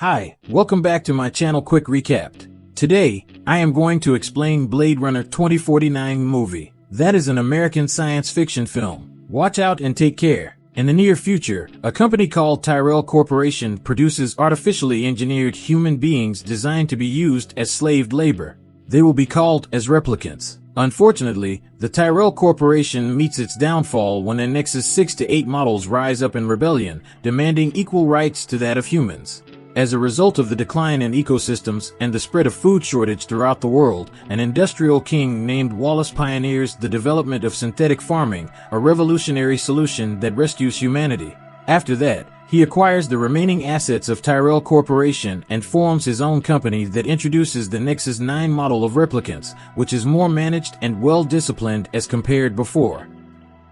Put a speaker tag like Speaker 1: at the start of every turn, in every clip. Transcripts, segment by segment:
Speaker 1: Hi, welcome back to my channel. Quick recap. Today, I am going to explain Blade Runner 2049 movie. That is an American science fiction film. Watch out and take care. In the near future, a company called Tyrell Corporation produces artificially engineered human beings designed to be used as slave labor. They will be called as Replicants. Unfortunately, the Tyrell Corporation meets its downfall when the Nexus 6 to 8 models rise up in rebellion, demanding equal rights to that of humans. As a result of the decline in ecosystems and the spread of food shortage throughout the world, an industrial king named Wallace pioneers the development of synthetic farming, a revolutionary solution that rescues humanity. After that, he acquires the remaining assets of Tyrell Corporation and forms his own company that introduces the Nexus 9 model of Replicants, which is more managed and well-disciplined as compared before.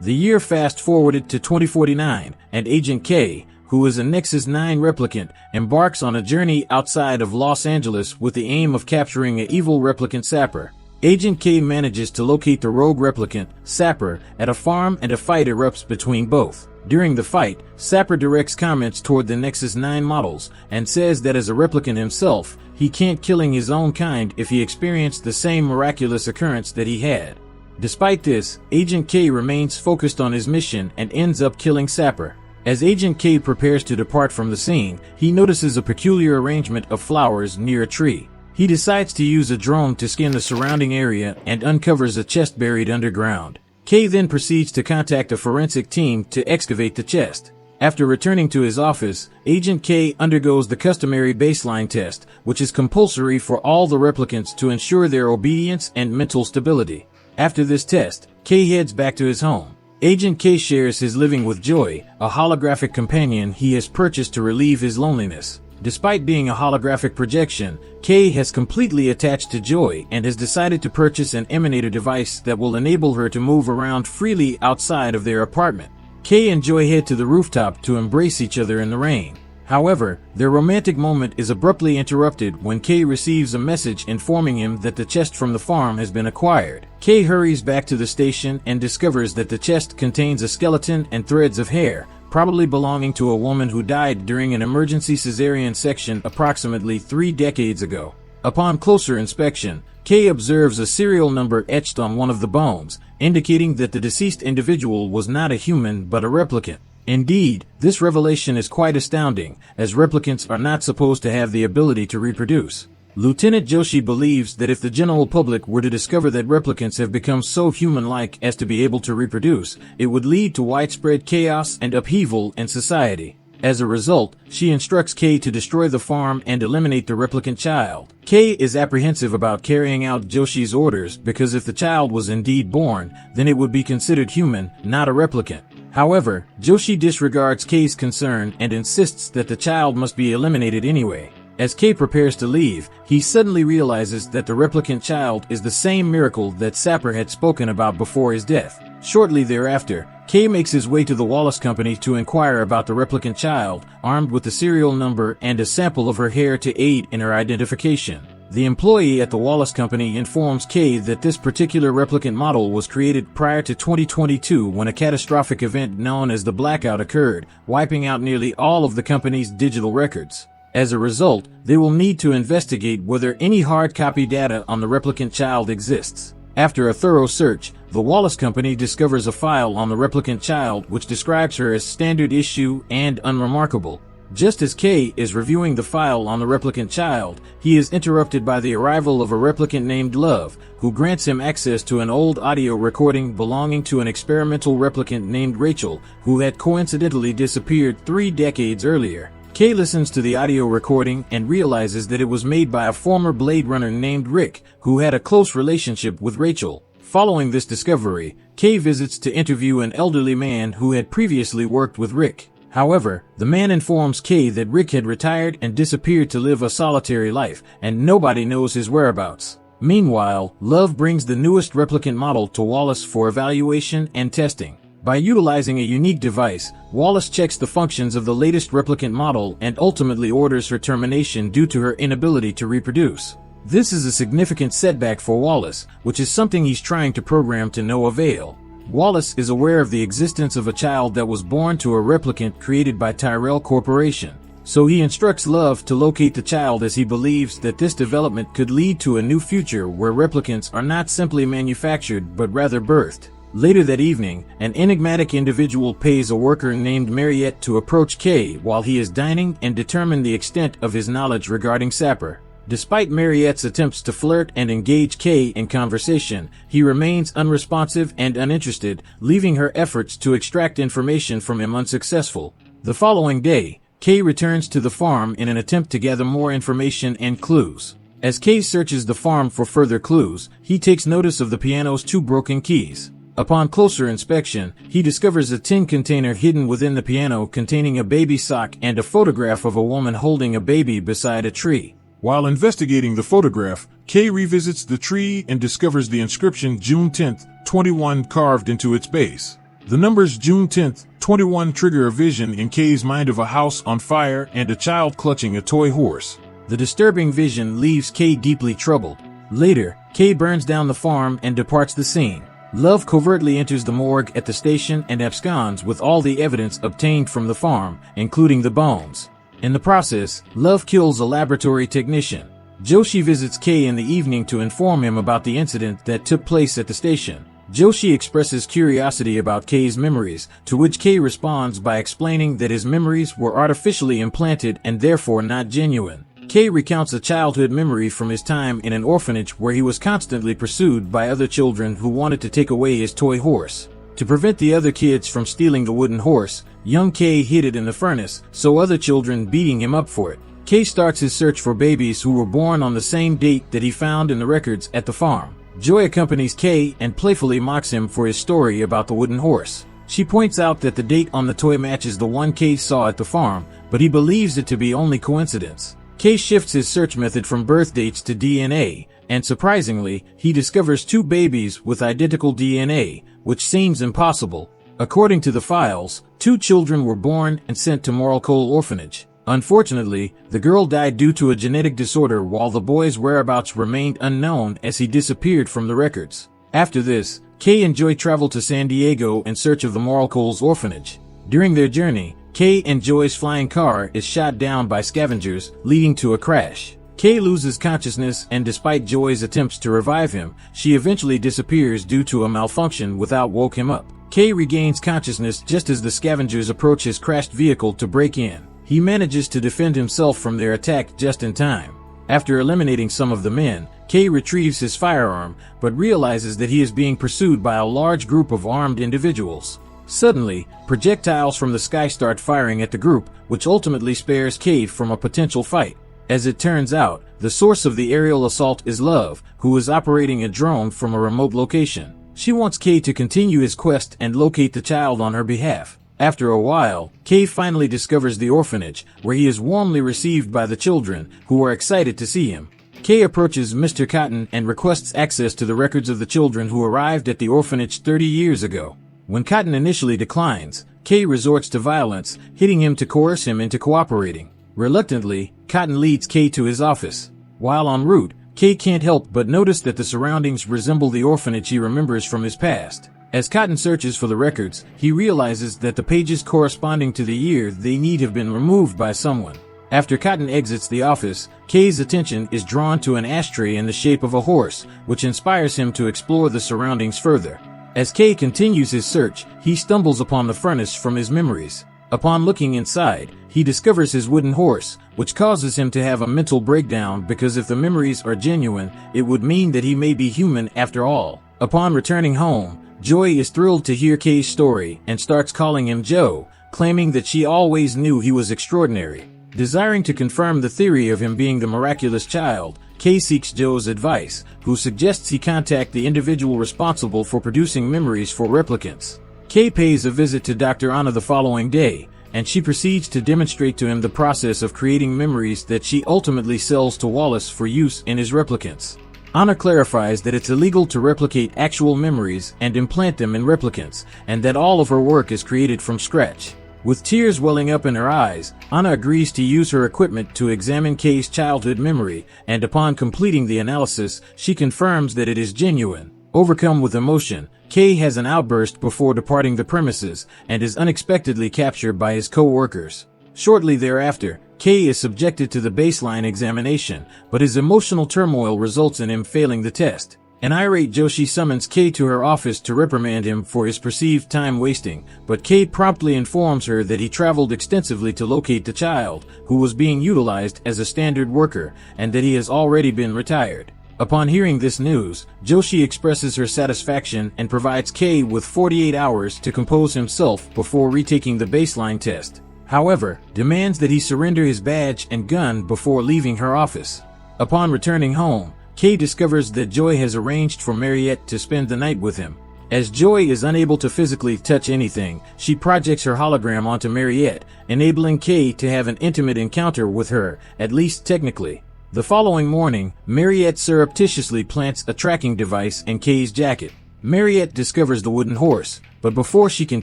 Speaker 1: The year fast-forwarded to 2049, and Agent K, who is a Nexus 9 replicant, embarks on a journey outside of Los Angeles with the aim of capturing an evil replicant sapper. Agent K manages to locate the rogue replicant, Sapper, at a farm and a fight erupts between both. During the fight, Sapper directs comments toward the Nexus 9 models and says that as a replicant himself, he can't killing his own kind if he experienced the same miraculous occurrence that he had. Despite this, Agent K remains focused on his mission and ends up killing Sapper. As Agent K prepares to depart from the scene, he notices a peculiar arrangement of flowers near a tree. He decides to use a drone to scan the surrounding area and uncovers a chest buried underground. K then proceeds to contact a forensic team to excavate the chest. After returning to his office, Agent K undergoes the customary baseline test, which is compulsory for all the replicants to ensure their obedience and mental stability. After this test, K heads back to his home. Agent K shares his living with Joy, a holographic companion he has purchased to relieve his loneliness. Despite being a holographic projection, K has completely attached to Joy and has decided to purchase an emanator device that will enable her to move around freely outside of their apartment. K and Joy head to the rooftop to embrace each other in the rain. However, their romantic moment is abruptly interrupted when K receives a message informing him that the chest from the farm has been acquired. K hurries back to the station and discovers that the chest contains a skeleton and threads of hair, probably belonging to a woman who died during an emergency cesarean section approximately 3 decades ago. Upon closer inspection, K observes a serial number etched on one of the bones, indicating that the deceased individual was not a human but a replicant. Indeed, this revelation is quite astounding, as replicants are not supposed to have the ability to reproduce. Lieutenant Joshi believes that if the general public were to discover that replicants have become so human-like as to be able to reproduce, it would lead to widespread chaos and upheaval in society. As a result, she instructs K to destroy the farm and eliminate the replicant child. K is apprehensive about carrying out Joshi's orders because if the child was indeed born, then it would be considered human, not a replicant. However, Joshi disregards K's concern and insists that the child must be eliminated anyway. As K prepares to leave, he suddenly realizes that the replicant child is the same miracle that Sapper had spoken about before his death. Shortly thereafter, K makes his way to the Wallace company to inquire about the replicant child, armed with the serial number and a sample of her hair to aid in her identification. The employee at the Wallace company informs K that this particular replicant model was created prior to 2022 when a catastrophic event known as the Blackout occurred, wiping out nearly all of the company's digital records. As a result, they will need to investigate whether any hard copy data on the replicant child exists. After a thorough search, the Wallace company discovers a file on the replicant child which describes her as standard issue and unremarkable. Just as K is reviewing the file on the replicant child, he is interrupted by the arrival of a replicant named Love, who grants him access to an old audio recording belonging to an experimental replicant named Rachael, who had coincidentally disappeared 3 decades earlier. K listens to the audio recording and realizes that it was made by a former Blade Runner named Rick, who had a close relationship with Rachael. Following this discovery, K visits to interview an elderly man who had previously worked with Rick. However, the man informs K that Rick had retired and disappeared to live a solitary life, and nobody knows his whereabouts. Meanwhile, Love brings the newest replicant model to Wallace for evaluation and testing. By utilizing a unique device, Wallace checks the functions of the latest replicant model and ultimately orders her termination due to her inability to reproduce. This is a significant setback for Wallace, which is something he's trying to program to no avail. Wallace is aware of the existence of a child that was born to a replicant created by Tyrell Corporation. So he instructs Love to locate the child, as he believes that this development could lead to a new future where replicants are not simply manufactured but rather birthed. Later that evening, an enigmatic individual pays a worker named Mariette to approach Kay while he is dining and determine the extent of his knowledge regarding Sapper. Despite Mariette's attempts to flirt and engage Kay in conversation, he remains unresponsive and uninterested, leaving her efforts to extract information from him unsuccessful. The following day, Kay returns to the farm in an attempt to gather more information and clues. As Kay searches the farm for further clues, he takes notice of the piano's 2 broken keys. Upon closer inspection, he discovers a tin container hidden within the piano containing a baby sock and a photograph of a woman holding a baby beside a tree.
Speaker 2: While investigating the photograph, Kay revisits the tree and discovers the inscription June 10th, 21 carved into its base. The numbers June 10th, 21 trigger a vision in Kay's mind of a house on fire and a child clutching a toy horse.
Speaker 1: The disturbing vision leaves Kay deeply troubled. Later, Kay burns down the farm and departs the scene. Love covertly enters the morgue at the station and absconds with all the evidence obtained from the farm, including the bones. In the process, Love kills a laboratory technician. Joshi visits Kay in the evening to inform him about the incident that took place at the station. Joshi expresses curiosity about Kay's memories, to which Kay responds by explaining that his memories were artificially implanted and therefore not genuine. Kay recounts a childhood memory from his time in an orphanage where he was constantly pursued by other children who wanted to take away his toy horse. To prevent the other kids from stealing the wooden horse, young Kay hid it in the furnace, so other children beating him up for it. Kay starts his search for babies who were born on the same date that he found in the records at the farm. Joy accompanies Kay and playfully mocks him for his story about the wooden horse. She points out that the date on the toy matches the one Kay saw at the farm, but he believes it to be only coincidence. Kay shifts his search method from birth dates to DNA, and surprisingly, he discovers 2 babies with identical DNA, which seems impossible. According to the files, 2 children were born and sent to Rachael Orphanage. Unfortunately, the girl died due to a genetic disorder while the boy's whereabouts remained unknown as he disappeared from the records. After this, Kay and Joy travel to San Diego in search of the Rachael's orphanage. During their journey, Kay and Joy's flying car is shot down by scavengers, leading to a crash. Kay loses consciousness, and despite Joy's attempts to revive him, she eventually disappears due to a malfunction without woke him up. Kay regains consciousness just as the scavengers approach his crashed vehicle to break in. He manages to defend himself from their attack just in time. After eliminating some of the men, Kay retrieves his firearm, but realizes that he is being pursued by a large group of armed individuals. Suddenly, projectiles from the sky start firing at the group, which ultimately spares Kay from a potential fight. As it turns out, the source of the aerial assault is Love, who is operating a drone from a remote location. She wants Kay to continue his quest and locate the child on her behalf. After a while, Kay finally discovers the orphanage, where he is warmly received by the children, who are excited to see him. Kay approaches Mr. Cotton and requests access to the records of the children who arrived at the orphanage 30 years ago. When Cotton initially declines, Kay resorts to violence, hitting him to coerce him into cooperating. Reluctantly, Cotton leads Kay to his office. While en route, Kay can't help but notice that the surroundings resemble the orphanage he remembers from his past. As Cotton searches for the records, he realizes that the pages corresponding to the year they need have been removed by someone. After Cotton exits the office, Kay's attention is drawn to an ashtray in the shape of a horse, which inspires him to explore the surroundings further. As Kay continues his search, he stumbles upon the furnace from his memories. Upon looking inside, he discovers his wooden horse, which causes him to have a mental breakdown because if the memories are genuine, it would mean that he may be human after all. Upon returning home, Joy is thrilled to hear Kay's story and starts calling him Joe, claiming that she always knew he was extraordinary. Desiring to confirm the theory of him being the miraculous child, Kay seeks Joe's advice, who suggests he contact the individual responsible for producing memories for replicants. Kay pays a visit to Dr. Anna the following day, and she proceeds to demonstrate to him the process of creating memories that she ultimately sells to Wallace for use in his replicants. Anna clarifies that it's illegal to replicate actual memories and implant them in replicants, and that all of her work is created from scratch. With tears welling up in her eyes, Anna agrees to use her equipment to examine Kay's childhood memory, and upon completing the analysis, she confirms that it is genuine. Overcome with emotion, Kay has an outburst before departing the premises, and is unexpectedly captured by his co-workers. Shortly thereafter, Kay is subjected to the baseline examination, but his emotional turmoil results in him failing the test. An irate Joshi summons Kay to her office to reprimand him for his perceived time wasting, but Kay promptly informs her that he traveled extensively to locate the child, who was being utilized as a standard worker, and that he has already been retired. Upon hearing this news, Joshi expresses her satisfaction and provides Kay with 48 hours to compose himself before retaking the baseline test. However, demands that he surrender his badge and gun before leaving her office. Upon returning home, Kay discovers that Joy has arranged for Mariette to spend the night with him. As Joy is unable to physically touch anything, she projects her hologram onto Mariette, enabling Kay to have an intimate encounter with her, at least technically. The following morning, Mariette surreptitiously plants a tracking device in Kay's jacket. Mariette discovers the wooden horse, but before she can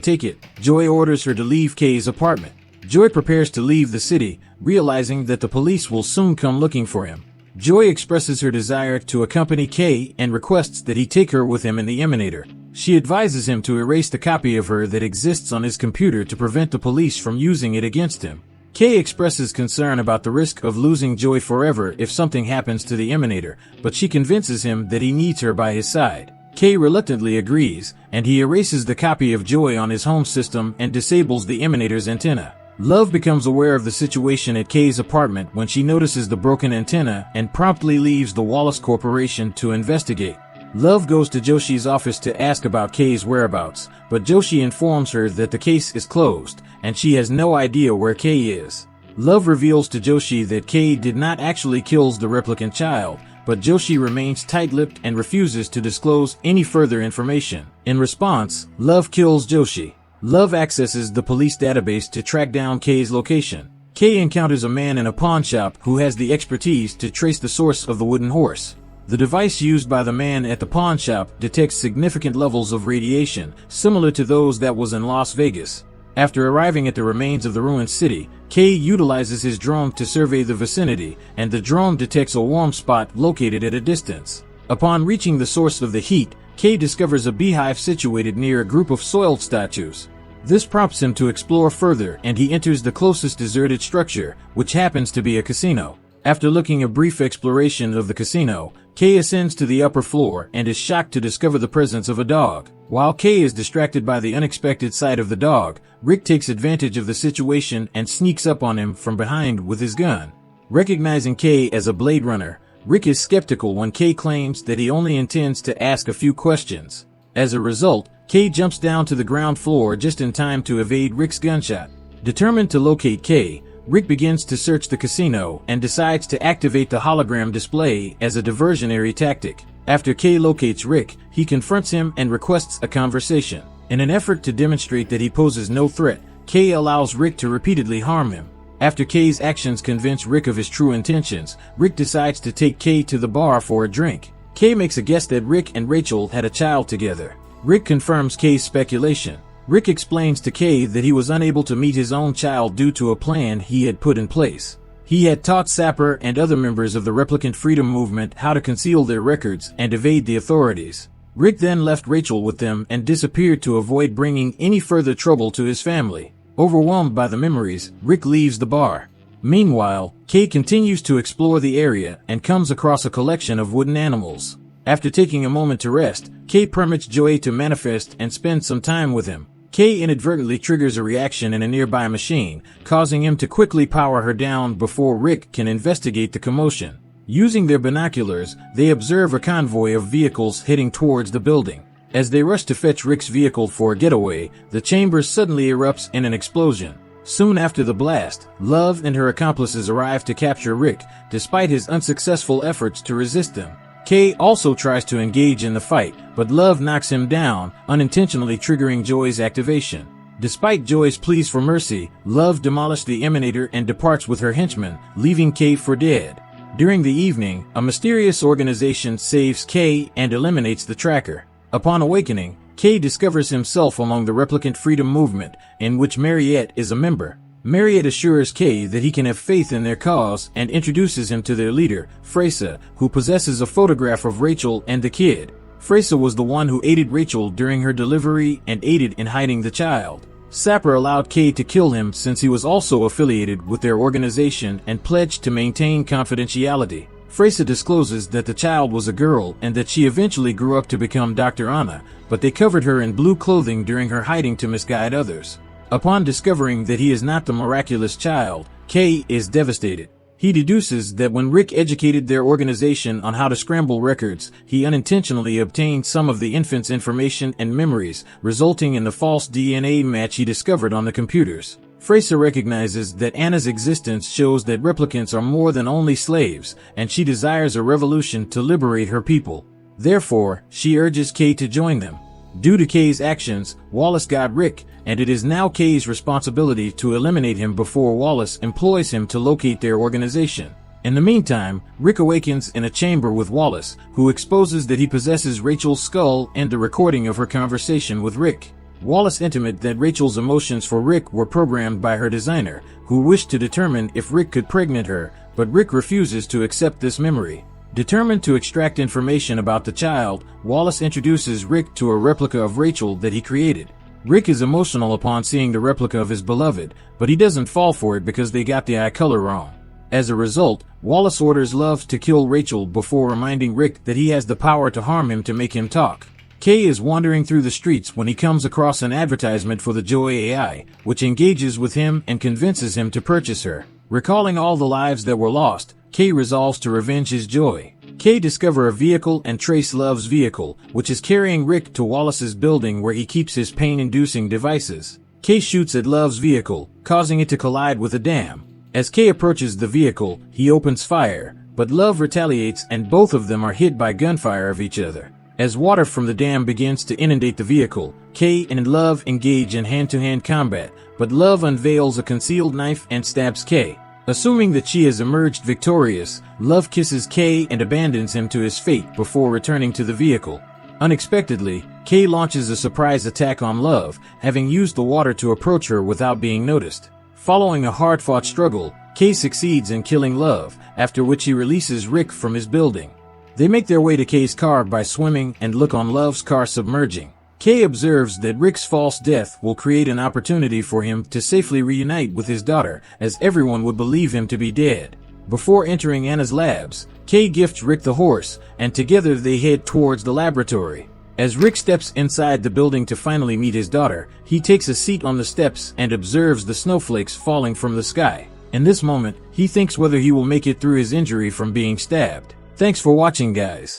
Speaker 1: take it, Joy orders her to leave Kay's apartment. Joy prepares to leave the city, realizing that the police will soon come looking for him. Joy expresses her desire to accompany Kay and requests that he take her with him in the Emanator. She advises him to erase the copy of her that exists on his computer to prevent the police from using it against him. Kay expresses concern about the risk of losing Joy forever if something happens to the Emanator, but she convinces him that he needs her by his side. Kay reluctantly agrees, and he erases the copy of Joy on his home system and disables the Emanator's antenna. Love becomes aware of the situation at Kay's apartment when she notices the broken antenna and promptly leaves the Wallace Corporation to investigate. Love goes to Joshi's office to ask about Kay's whereabouts, but Joshi informs her that the case is closed, and she has no idea where Kay is. Love reveals to Joshi that Kay did not actually kill the replicant child, but Joshi remains tight-lipped and refuses to disclose any further information. In response, Love kills Joshi. Love accesses the police database to track down Kay's location. Kay encounters a man in a pawn shop who has the expertise to trace the source of the wooden horse. The device used by the man at the pawn shop detects significant levels of radiation, similar to those that was in Las Vegas. After arriving at the remains of the ruined city, Kay utilizes his drone to survey the vicinity, and the drone detects a warm spot located at a distance. Upon reaching the source of the heat, Kay discovers a beehive situated near a group of soiled statues. This prompts him to explore further, and he enters the closest deserted structure, which happens to be a casino. After looking a brief exploration of the casino, Kay ascends to the upper floor and is shocked to discover the presence of a dog. While Kay is distracted by the unexpected sight of the dog, Rick takes advantage of the situation and sneaks up on him from behind with his gun. Recognizing Kay as a Blade Runner, Rick is skeptical when Kay claims that he only intends to ask a few questions. As a result, Kay jumps down to the ground floor just in time to evade Rick's gunshot. Determined to locate Kay, Rick begins to search the casino and decides to activate the hologram display as a diversionary tactic. After Kay locates Rick, he confronts him and requests a conversation. In an effort to demonstrate that he poses no threat, Kay allows Rick to repeatedly harm him. After Kay's actions convince Rick of his true intentions, Rick decides to take Kay to the bar for a drink. Kay makes a guess that Rick and Rachael had a child together. Rick confirms Kay's speculation. Rick explains to Kay that he was unable to meet his own child due to a plan he had put in place. He had taught Sapper and other members of the Replicant Freedom Movement how to conceal their records and evade the authorities. Rick then left Rachael with them and disappeared to avoid bringing any further trouble to his family. Overwhelmed by the memories, Rick leaves the bar. Meanwhile, Kay continues to explore the area and comes across a collection of wooden animals. After taking a moment to rest, Kay permits Joy to manifest and spend some time with him. Kay inadvertently triggers a reaction in a nearby machine, causing him to quickly power her down before Rick can investigate the commotion. Using their binoculars, they observe a convoy of vehicles heading towards the building. As they rush to fetch Rick's vehicle for a getaway, the chamber suddenly erupts in an explosion. Soon after the blast, Love and her accomplices arrive to capture Rick, despite his unsuccessful efforts to resist them. Kay also tries to engage in the fight, but Love knocks him down, unintentionally triggering Joy's activation. Despite Joy's pleas for mercy, Love demolishes the Emanator and departs with her henchmen, leaving Kay for dead. During the evening, a mysterious organization saves Kay and eliminates the tracker. Upon awakening, Kay discovers himself among the Replicant Freedom Movement, in which Mariette is a member. Mariette assures Kay that he can have faith in their cause and introduces him to their leader, Freysa, who possesses a photograph of Rachael and the kid. Freysa was the one who aided Rachael during her delivery and aided in hiding the child. Sapper allowed Kay to kill him since he was also affiliated with their organization and pledged to maintain confidentiality. Fraser discloses that the child was a girl and that she eventually grew up to become Dr. Anna, but they covered her in blue clothing during her hiding to misguide others. Upon discovering that he is not the miraculous child, Kay is devastated. He deduces that when Rick educated their organization on how to scramble records, he unintentionally obtained some of the infant's information and memories, resulting in the false DNA match he discovered on the computers. Fraser recognizes that Anna's existence shows that replicants are more than only slaves, and she desires a revolution to liberate her people. Therefore, she urges Kay to join them. Due to Kay's actions, Wallace got Rick, and it is now Kay's responsibility to eliminate him before Wallace employs him to locate their organization. In the meantime, Rick awakens in a chamber with Wallace, who exposes that he possesses Rachael's skull and the recording of her conversation with Rick. Wallace intimates that Rachael's emotions for Rick were programmed by her designer, who wished to determine if Rick could pregnant her, but Rick refuses to accept this memory. Determined to extract information about the child, Wallace introduces Rick to a replica of Rachael that he created. Rick is emotional upon seeing the replica of his beloved, but he doesn't fall for it because they got the eye color wrong. As a result, Wallace orders Love to kill Rachael before reminding Rick that he has the power to harm him to make him talk. Kay is wandering through the streets when he comes across an advertisement for the Joy AI, which engages with him and convinces him to purchase her. Recalling all the lives that were lost, Kay resolves to revenge his Joy. Kay discover a vehicle and trace Love's vehicle, which is carrying Rick to Wallace's building where he keeps his pain-inducing devices. Kay shoots at Love's vehicle, causing it to collide with a dam. As Kay approaches the vehicle, he opens fire, but Love retaliates and both of them are hit by gunfire of each other. As water from the dam begins to inundate the vehicle, Kay and Love engage in hand-to-hand combat, but Love unveils a concealed knife and stabs Kay. Assuming that she has emerged victorious, Love kisses Kay and abandons him to his fate before returning to the vehicle. Unexpectedly, Kay launches a surprise attack on Love, having used the water to approach her without being noticed. Following a hard-fought struggle, Kay succeeds in killing Love, after which he releases Rick from his building. They make their way to Kay's car by swimming and look on Love's car submerging. Kay observes that Rick's false death will create an opportunity for him to safely reunite with his daughter, as everyone would believe him to be dead. Before entering Anna's labs, Kay gifts Rick the horse, and together they head towards the laboratory. As Rick steps inside the building to finally meet his daughter, he takes a seat on the steps and observes the snowflakes falling from the sky. In this moment, he thinks whether he will make it through his injury from being stabbed. Thanks for watching, guys.